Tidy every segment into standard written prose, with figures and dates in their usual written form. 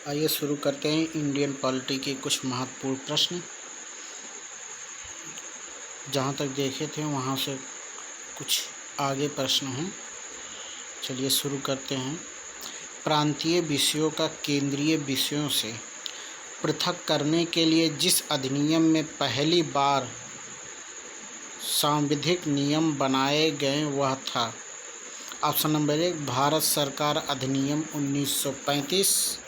आइए शुरू करते हैं इंडियन पॉलिटी के कुछ महत्वपूर्ण प्रश्न। जहाँ तक देखे थे वहाँ से कुछ आगे प्रश्न हैं। चलिए शुरू करते हैं। प्रांतीय विषयों का केंद्रीय विषयों से पृथक करने के लिए जिस अधिनियम में पहली बार सांविधिक नियम बनाए गए वह था। ऑप्शन नंबर 1 भारत सरकार अधिनियम 1935,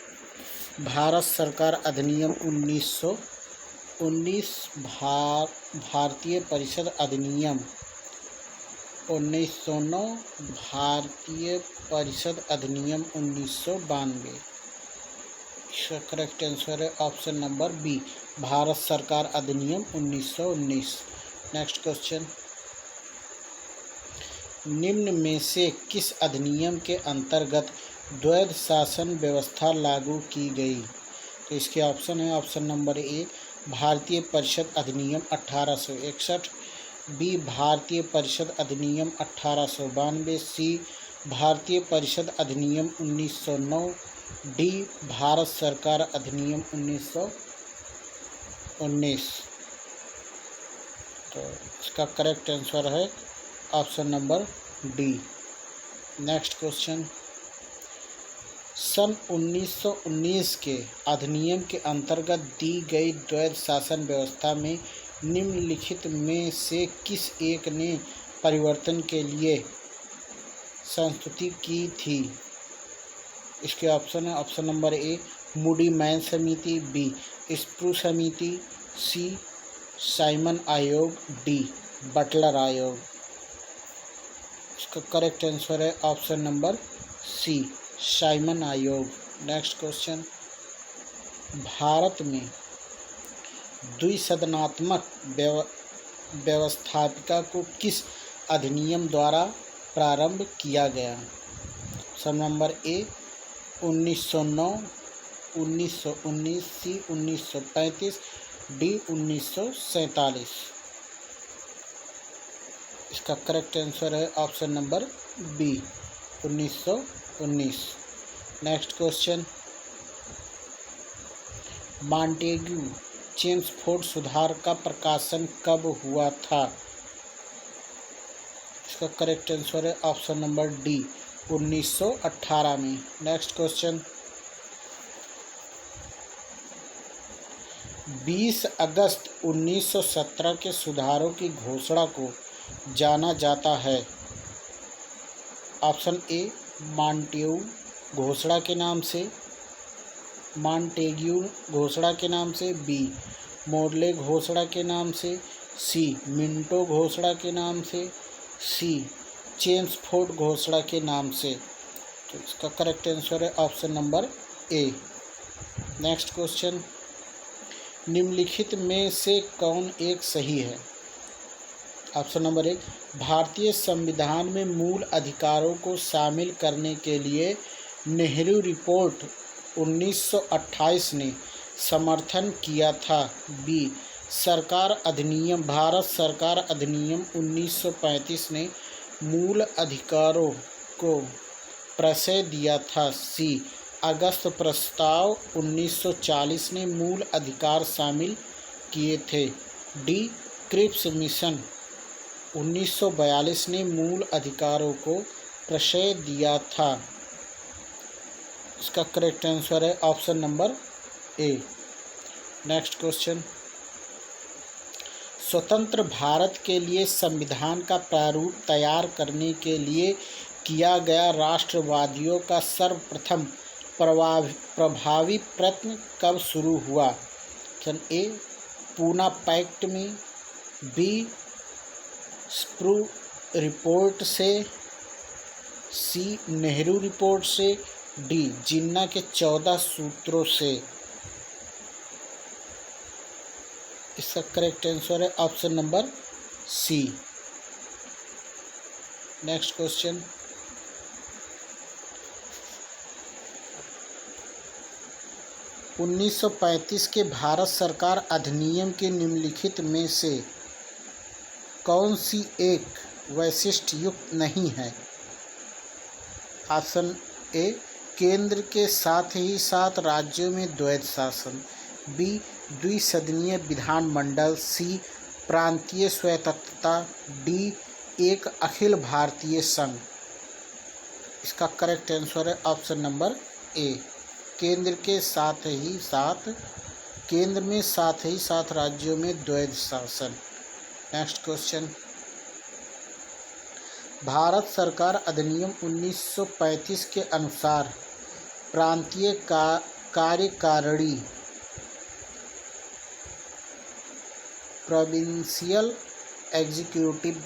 भारत सरकार अधिनियम 1919, भारतीय परिषद अधिनियम 1909, भारतीय परिषद अधिनियम 1992। इसका करेक्ट आंसर है ऑप्शन नंबर बी, भारत सरकार अधिनियम 1919। नेक्स्ट क्वेश्चन, निम्न में से किस अधिनियम के अंतर्गत द्वैध शासन व्यवस्था लागू की गई? तो इसके ऑप्शन है ऑप्शन नंबर ए भारतीय परिषद अधिनियम 1861, बी भारतीय परिषद अधिनियम 1892, सी भारतीय परिषद अधिनियम 1909, डी भारत सरकार अधिनियम 1919। तो इसका करेक्ट आंसर है option number D. Next question, सन 1919 के अधिनियम के अंतर्गत दी गई द्वैध शासन व्यवस्था में निम्नलिखित में से किस एक ने परिवर्तन के लिए संस्तुति की थी? इसके ऑप्शन है ऑप्शन नंबर ए मूडी मैन समिति, बी स्प्रू समिति, सी साइमन आयोग, डी बटलर आयोग। इसका करेक्ट आंसर है ऑप्शन नंबर सी साइमन आयोग। नेक्स्ट क्वेश्चन, भारत में द्विसदनात्मक व्यवस्थापिका को किस अधिनियम द्वारा प्रारंभ किया गया? Option number A 1909, 1919, C 1935, D 1947। इसका करेक्ट आंसर है option number B 1919। Next question, Montague Chelmsford सुधार का प्रकाशन कब हुआ था? इसका करेक्ट आंसर है ऑप्शन नंबर डी 1918 में। नेक्स्ट क्वेश्चन, 20 अगस्त 1917 के सुधारों की घोषणा को जाना जाता है? ऑप्शन ए मॉन्टेग्यू घोषणा के नाम से, मॉन्टेग्यू घोषणा के नाम से, बी मोरले घोषणा के नाम से, सी मिंटो घोषणा के नाम से, सी चेम्सफोर्ड घोषणा के नाम से। तो इसका करेक्ट आंसर है ऑप्शन नंबर ए। नेक्स्ट क्वेश्चन, निम्नलिखित में से कौन एक सही है? ऑप्शन नंबर 1 भारतीय संविधान में मूल अधिकारों को शामिल करने के लिए नेहरू रिपोर्ट 1928 ने समर्थन किया था, बी सरकार अधिनियम भारत सरकार अधिनियम 1935 ने मूल अधिकारों को प्रशय दिया था, सी अगस्त प्रस्ताव 1940 ने मूल अधिकार शामिल किए थे, डी क्रिप्स मिशन 1942 ने मूल अधिकारों को प्रशय दिया था। इसका करेक्ट आंसर है ऑप्शन नंबर ए। नेक्स्ट क्वेश्चन, स्वतंत्र भारत के लिए संविधान का प्रारूप तैयार करने के लिए किया गया राष्ट्रवादियों का सर्वप्रथम प्रभावी प्रयत्न कब शुरू हुआ? ऑप्शन ए पूना पैक्ट में, बी स्प्रू रिपोर्ट से, सी नेहरू रिपोर्ट से, डी जिन्ना के 14 सूत्रों से। इसका करेक्ट आंसर है option number C. Next question, उन्नीस 1935 के भारत सरकार अधिनियम के निम्नलिखित में से कौन सी एक वैशिष्ट्य युक्त नहीं है? ऑप्शन ए केंद्र के साथ ही साथ राज्यों में द्वैध शासन। बी द्विसदनीय विधानमंडल। सी प्रांतीय स्वायत्तता। डी एक अखिल भारतीय संघ। इसका करेक्ट आंसर है ऑप्शन नंबर ए, केंद्र के साथ ही साथ, केंद्र में साथ ही साथ राज्यों में द्वैध शासन। नेक्स्ट क्वेश्चन, भारत सरकार अधिनियम 1935 के अनुसार प्रांतीय कार्यकारिणी प्रोविंशियल एग्जीक्यूटिव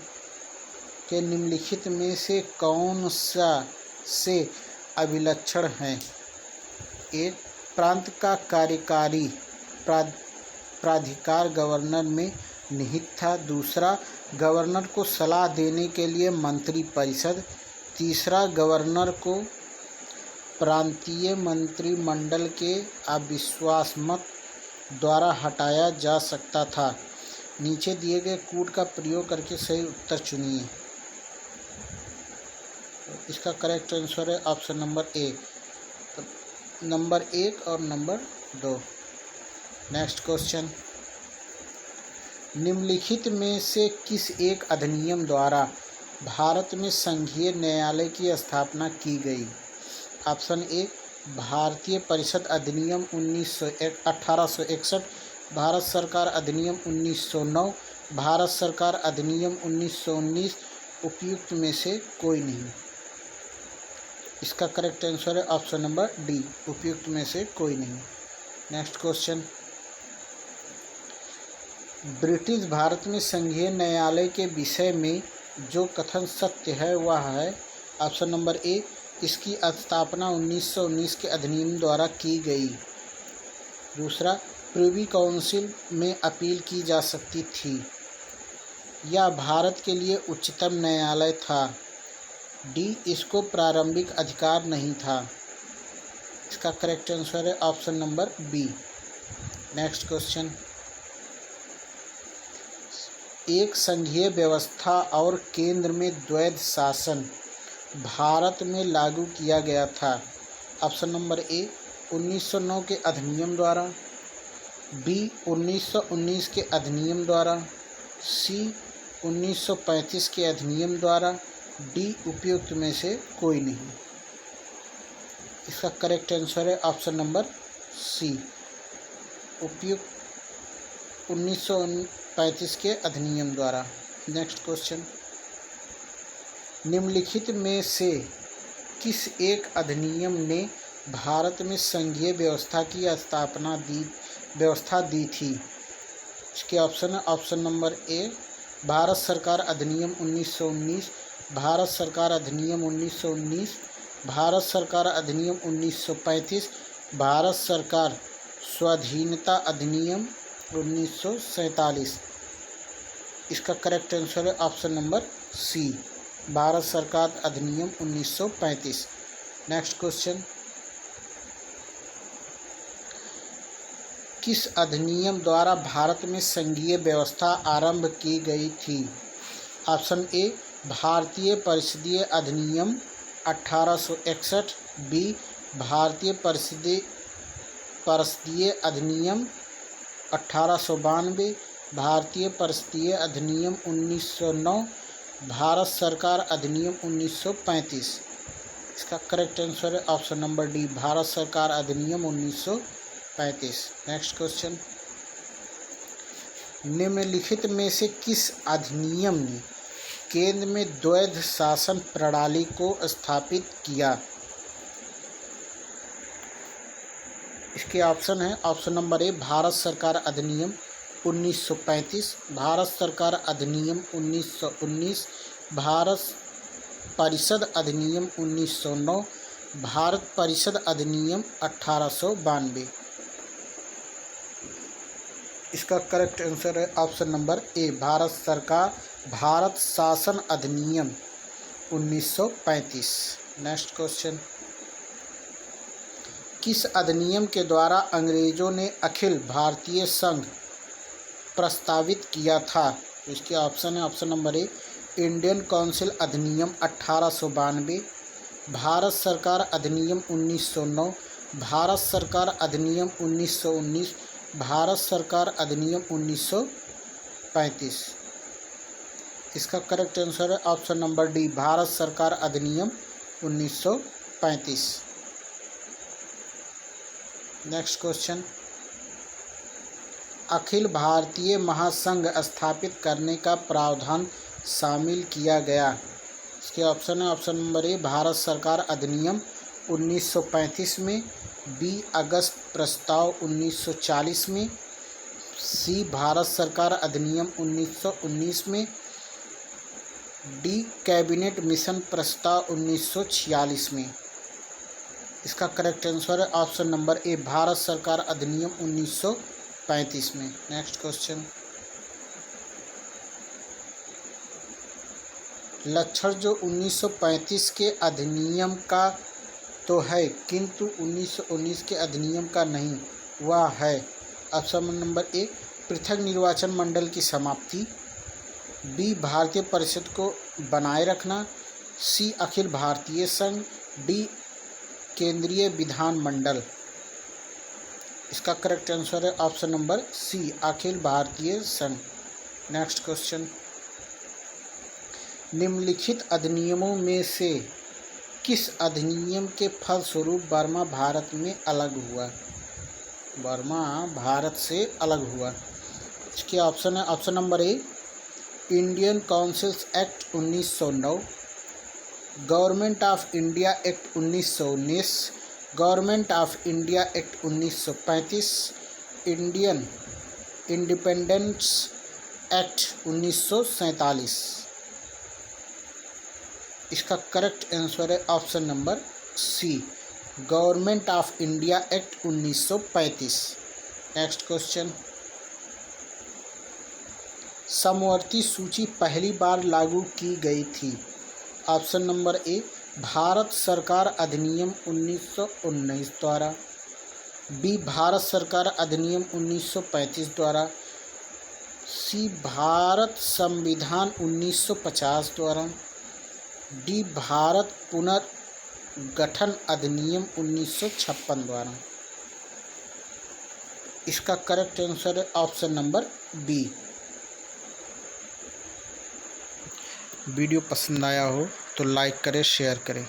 के निम्नलिखित में से कौन सा से अभिलक्षण है? एक, प्रांत का कार्यकारी प्राधिकार गवर्नर में निहित था। दूसरा, गवर्नर को सलाह देने के लिए मंत्री परिषद। तीसरा, गवर्नर को प्रांतीय मंत्रिमंडल के अविश्वास मत द्वारा हटाया जा सकता था। नीचे दिए गए कूट का प्रयोग करके सही उत्तर चुनिए। इसका करेक्ट आंसर है ऑप्शन नंबर ए, नंबर 1 और नंबर 2। नेक्स्ट क्वेश्चन, निम्नलिखित में से किस एक अधिनियम द्वारा भारत में संघीय न्यायालय की स्थापना की गई? ऑप्शन ए, भारतीय परिषद अधिनियम 1861, भारत सरकार अधिनियम 1909, भारत सरकार अधिनियम 1919, उपयुक्त में से कोई नहीं। इसका करेक्ट आंसर है ऑप्शन नंबर डी, उपयुक्त में से कोई नहीं। नेक्स्ट क्वेश्चन, ब्रिटिश भारत में संघीय न्यायालय के विषय में जो कथन सत्य है वह है? ऑप्शन नंबर ए, इसकी स्थापना 1919 के अधिनियम द्वारा की गई। दूसरा, प्रिवी काउंसिल में अपील की जा सकती थी। यह भारत के लिए उच्चतम न्यायालय था। डी, इसको प्रारंभिक अधिकार नहीं था। इसका करेक्ट आंसर है option number B. Next question, एक संघीय व्यवस्था और केंद्र में द्वैध शासन भारत में लागू किया गया था। ऑप्शन नंबर ए, 1909 के अधिनियम द्वारा। बी, 1919 के अधिनियम द्वारा। सी, 1935 के अधिनियम द्वारा। डी, उपयुक्त में से कोई नहीं। इसका करेक्ट आंसर है ऑप्शन नंबर सी, उपयुक्त 1935 के अधिनियम द्वारा। नेक्स्ट क्वेश्चन, निम्नलिखित में से किस एक अधिनियम ने भारत में संघीय व्यवस्था की व्यवस्था दी थी? इसके ऑप्शन है ऑप्शन नंबर ए, भारत सरकार अधिनियम 1919, भारत सरकार अधिनियम 1919, भारत सरकार अधिनियम 1935, भारत सरकार स्वाधीनता अधिनियम 1947। इसका करेक्ट आंसर है ऑप्शन नंबर सी, भारत सरकार अधिनियम 1935। नेक्स्ट क्वेश्चन, किस अधिनियम द्वारा भारत में संघीय व्यवस्था आरंभ की गई थी? ऑप्शन ए, भारतीय परिषदीय अधिनियम 1861। बी, भारतीय परिषदीय अधिनियम 1892, भारतीय परिषदीय अधिनियम 1909, भारत सरकार अधिनियम 1935। इसका करेक्ट आंसर है ऑप्शन नंबर डी, भारत सरकार अधिनियम 1935। नेक्स्ट क्वेश्चन, निम्नलिखित में से किस अधिनियम ने केंद्र में द्वैध शासन प्रणाली को स्थापित किया? इसके ऑप्शन है ऑप्शन नंबर ए, भारत सरकार अधिनियम 1935, भारत सरकार अधिनियम 1919, भारत परिषद अधिनियम 1909, भारत परिषद अधिनियम 1892। इसका करेक्ट आंसर है ऑप्शन नंबर ए, भारत शासन अधिनियम 1935। नेक्स्ट क्वेश्चन, किस अधिनियम के द्वारा अंग्रेजों ने अखिल भारतीय संघ प्रस्तावित किया था? इसके ऑप्शन है option number A, Indian council अधिनियम 1892, भारत सरकार अधिनियम 1909, भारत सरकार अधिनियम 1919, भारत सरकार अधिनियम 1935। इसका करेक्ट आंसर है ऑप्शन नंबर डी, भारत सरकार अधिनियम 1935। नेक्स्ट क्वेश्चन, अखिल भारतीय महासंघ स्थापित करने का प्रावधान शामिल किया गया। इसके ऑप्शन है ऑप्शन नंबर ए, भारत सरकार अधिनियम 1935 में, बी अगस्त प्रस्ताव 1940 में, सी भारत सरकार अधिनियम 1919 में, डी कैबिनेट मिशन प्रस्ताव 1946 में। इसका करेक्ट आंसर है ऑप्शन नंबर ए, भारत सरकार अधिनियम 1935 में। नेक्स्ट क्वेश्चन, लक्षण जो 1935 के अधिनियम का तो है किंतु 1919 के अधिनियम का नहीं, वह है ऑप्शन नंबर ए, पृथक निर्वाचन मंडल की समाप्ति, बी भारतीय परिषद को बनाए रखना, सी अखिल भारतीय संघ, डी केंद्रीय विधान मंडल। इसका करेक्ट आंसर है ऑप्शन नंबर सी, अखिल भारतीय संघ। नेक्स्ट क्वेश्चन, निम्नलिखित अधिनियमों में से किस अधिनियम के फलस्वरूप बर्मा भारत में अलग हुआ? बर्मा भारत से अलग हुआ। इसके ऑप्शन है option number A, Indian councils act 1909, government of India act 1919, government of India act 1935, Indian independence act 1947। इसका करेक्ट आंसर है option number C, government of India act 1935। Next question, समवर्ती सूची पहली बार लागू की गई थी। ऑप्शन नंबर ए, भारत सरकार अधिनियम 1919 द्वारा, बी भारत सरकार अधिनियम 1935 द्वारा, सी भारत संविधान 1950 द्वारा, डी भारत पुनर्गठन अधिनियम 1956 द्वारा। इसका करेक्ट आंसर है ऑप्शन नंबर बी। वीडियो पसंद आया हो तो लाइक करें, शेयर करें।